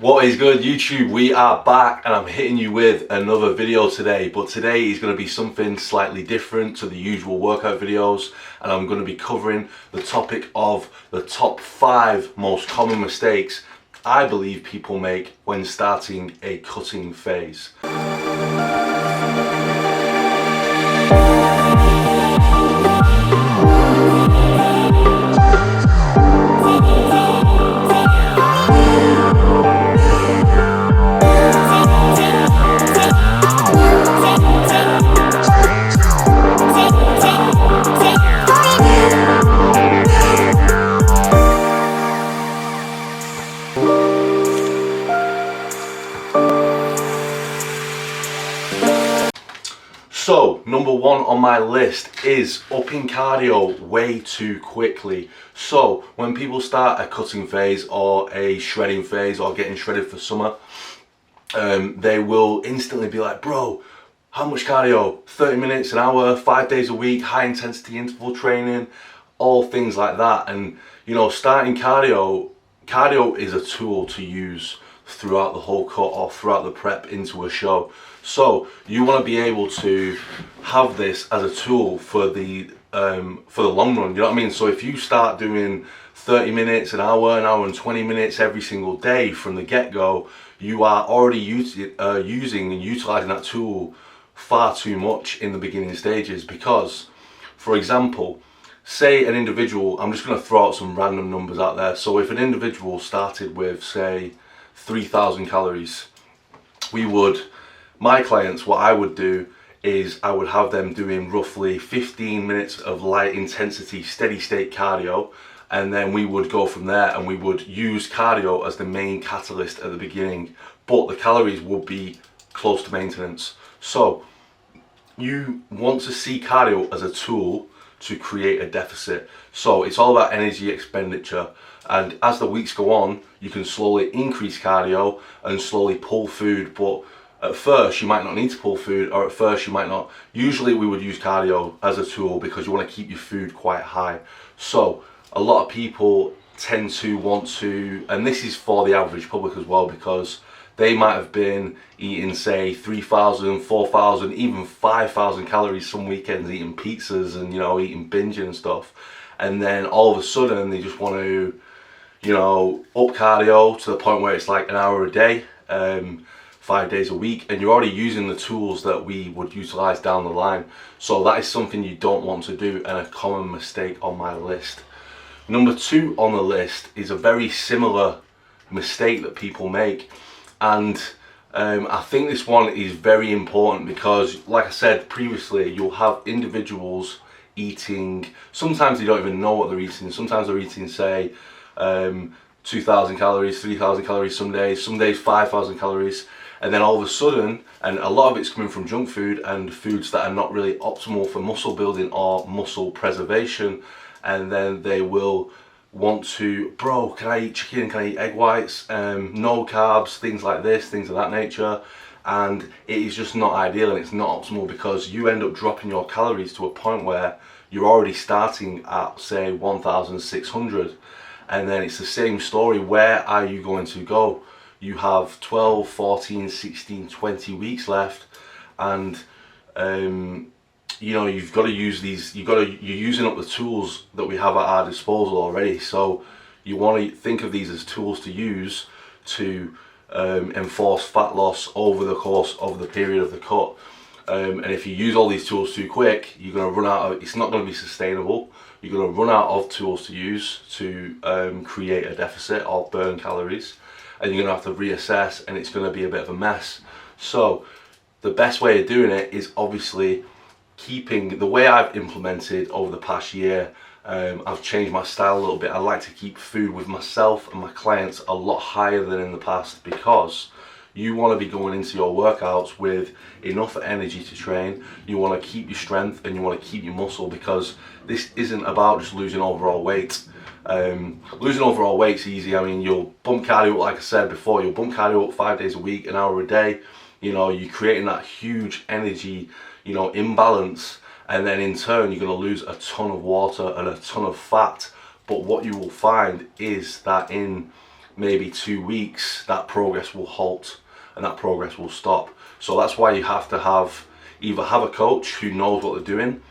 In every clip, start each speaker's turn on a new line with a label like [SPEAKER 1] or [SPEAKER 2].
[SPEAKER 1] What is good, YouTube? We are back and I'm hitting you with another video today, but today is going to be something slightly different to the usual workout videos, and I'm going to be covering the topic of the top 5 most common mistakes I believe people make when starting a cutting phase. So, number 1 on my list is upping cardio way too quickly. So, when people start a cutting phase or a shredding phase or getting shredded for summer, they will instantly be like, bro, how much cardio? 30 minutes, an hour, 5 days a week, high intensity interval training, all things like that. And, you know, starting cardio is a tool to use throughout the whole cut or throughout the prep into a show. So you want to be able to have this as a tool for the long run, you know what I mean? So if you start doing 30 minutes, an hour and 20 minutes every single day from the get-go, you are already using and utilizing that tool far too much in the beginning stages. Because, for example, say an individual, I'm just going to throw out some random numbers out there. So if an individual started with, say, 3,000 calories, my clients, what I would do is I would have them doing roughly 15 minutes of light intensity steady state cardio, and then we would go from there and we would use cardio as the main catalyst at the beginning, but the calories would be close to maintenance. So you want to see cardio as a tool to create a deficit. So it's all about energy expenditure, and as the weeks go on you can slowly increase cardio and slowly pull food, but at first you might not need to pull food, or at first you might not. Usually we would use cardio as a tool because you want to keep your food quite high. So a lot of people tend to want to, and this is for the average public as well, because they might have been eating, say, 3,000, 4,000, even 5,000 calories some weekends, eating pizzas and, you know, eating binging and stuff. And then all of a sudden they just want to, you know, up cardio to the point where it's like an hour a day, 5 days a week, and you're already using the tools that we would utilize down the line. So that is something you don't want to do, and a common mistake on my list. Number 2 on the list is a very similar mistake that people make, and I think this one is very important because, like I said previously, you'll have individuals eating, sometimes they don't even know what they're eating. Sometimes they're eating, say, 2,000 calories, 3,000 calories some days 5,000 calories, and then all of a sudden, and a lot of it's coming from junk food and foods that are not really optimal for muscle building or muscle preservation, and then they will want to, bro, can I eat chicken, can I eat egg whites, no carbs, things like this, things of that nature. And it is just not ideal and it's not optimal, because you end up dropping your calories to a point where you're already starting at, say, 1,600, and then it's the same story. Where are you going to go? You have 12, 14, 16, 20 weeks left, and you know, you've got to use these, you're using up the tools that we have at our disposal already. So you want to think of these as tools to use to enforce fat loss over the course of the period of the cut. And if you use all these tools too quick, you're going to run out of, it's not going to be sustainable. You're going to run out of tools to use to create a deficit or burn calories, and you're going to have to reassess, and it's going to be a bit of a mess. So the best way of doing it is obviously keeping, the way I've implemented over the past year, I've changed my style a little bit. I like to keep food with myself and my clients a lot higher than in the past, because you want to be going into your workouts with enough energy to train. You want to keep your strength and you want to keep your muscle, because this isn't about just losing overall weight. Losing overall weight's easy. I mean, you'll bump cardio up, like I said before, you'll bump cardio up 5 days a week, an hour a day. You know, you're creating that huge energy, you know, imbalance, and then in turn you're going to lose a ton of water and a ton of fat. But what you will find is that in maybe 2 weeks, that progress will halt and that progress will stop. So that's why you have to either have a coach who knows what they're doing,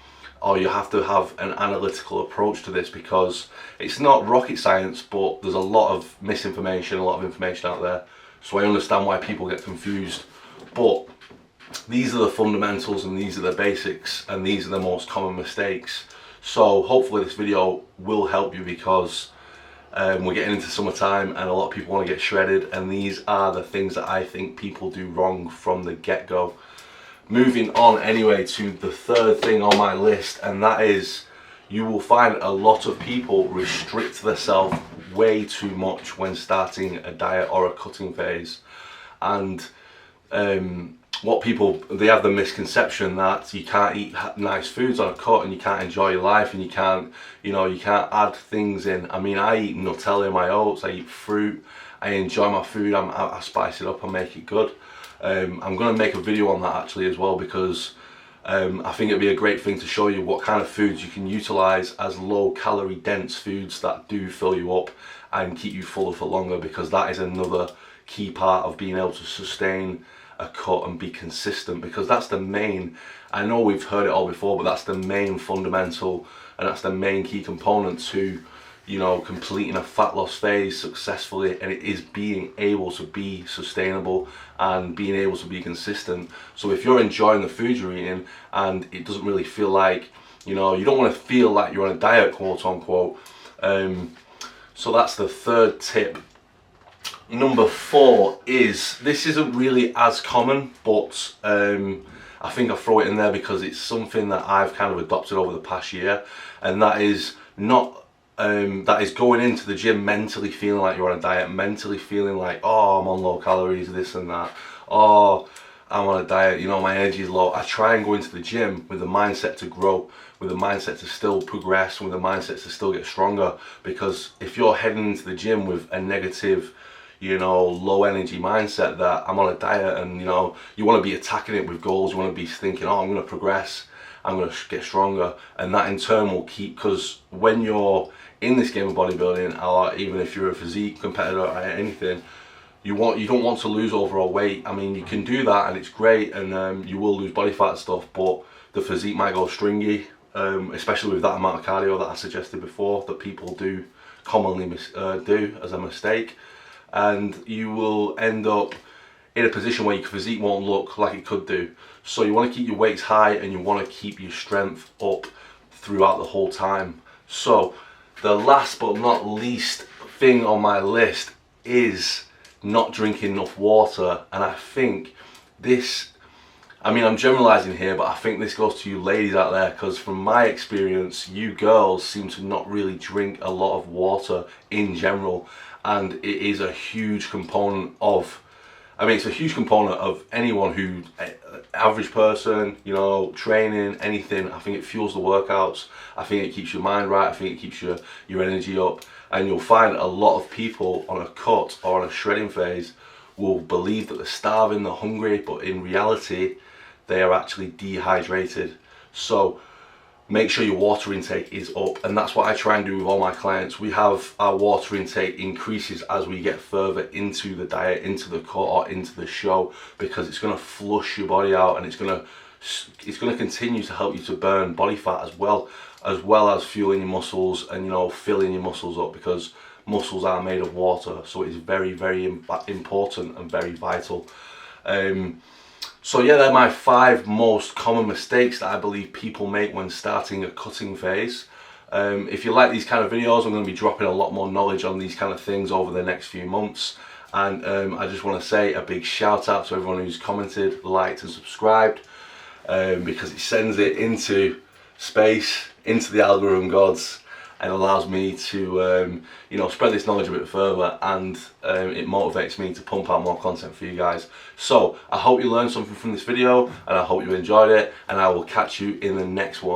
[SPEAKER 1] or you have to have an analytical approach to this, because it's not rocket science, but there's a lot of misinformation, a lot of information out there. So I understand why people get confused, but these are the fundamentals and these are the basics and these are the most common mistakes. So hopefully this video will help you, because we're getting into summertime and a lot of people want to get shredded, and these are the things that I think people do wrong from the get-go. Moving on anyway to the third thing on my list, and that is, you will find a lot of people restrict themselves way too much when starting a diet or a cutting phase. And what people, they have the misconception that you can't eat nice foods on a cut and you can't enjoy your life and you can't, you can't add things in. I mean, I eat Nutella in my oats, I eat fruit, I enjoy my food, I spice it up, I make it good. I'm going to make a video on that actually as well, because I think it'd be a great thing to show you what kind of foods you can utilize as low calorie dense foods that do fill you up and keep you fuller for longer, because that is another key part of being able to sustain a cut and be consistent, because that's the main, I know we've heard it all before, but that's the main fundamental and that's the main key component to completing a fat loss phase successfully, and it is being able to be sustainable and being able to be consistent. So if you're enjoying the food you're eating and it doesn't really feel like, you don't want to feel like you're on a diet, quote unquote. So that's the third tip. Number 4 is, this isn't really as common, but I think I'll throw it in there because it's something that I've kind of adopted over the past year, and that is going into the gym mentally feeling like you're on a diet, mentally feeling like, oh, I'm on low calories, this and that, oh, I'm on a diet, my energy is low. I try and go into the gym with the mindset to grow, with the mindset to still progress, with the mindset to still get stronger, because if you're heading into the gym with a negative, low energy mindset that I'm on a diet, and you want to be attacking it with goals, you want to be thinking, oh, I'm going to progress, I'm going to get stronger, and that in turn will keep, because when you're in this game of bodybuilding, or even if you're a physique competitor or anything, you don't want to lose overall weight. I mean, you can do that and it's great, and you will lose body fat and stuff, but the physique might go stringy, especially with that amount of cardio that I suggested before that people do commonly do as a mistake, and you will end up in a position where your physique won't look like it could do. So you want to keep your weights high and you want to keep your strength up throughout the whole time. So the last but not least thing on my list is not drinking enough water. And I think this, I'm generalizing here, but I think this goes to you ladies out there, because from my experience, you girls seem to not really drink a lot of water in general, and it is a huge component of, it's a huge component of anyone who, average person, training, anything. I think it fuels the workouts, I think it keeps your mind right, I think it keeps your energy up, and you'll find a lot of people on a cut or on a shredding phase will believe that they're starving, they're hungry, but in reality, they are actually dehydrated. So make sure your water intake is up, and that's what I try and do with all my clients. We have our water intake increases as we get further into the diet, into the cut or into the show, because it's going to flush your body out, and it's going to continue to help you to burn body fat as well as fueling your muscles and filling your muscles up, because muscles are made of water. So it is very, very important and very vital. So yeah, they're my 5 most common mistakes that I believe people make when starting a cutting phase. If you like these kind of videos, I'm going to be dropping a lot more knowledge on these kind of things over the next few months. And I just want to say a big shout out to everyone who's commented, liked and subscribed, because it sends it into space, into the algorithm gods, and allows me to spread this knowledge a bit further, and it motivates me to pump out more content for you guys. So I hope you learned something from this video, and I hope you enjoyed it, and I will catch you in the next one.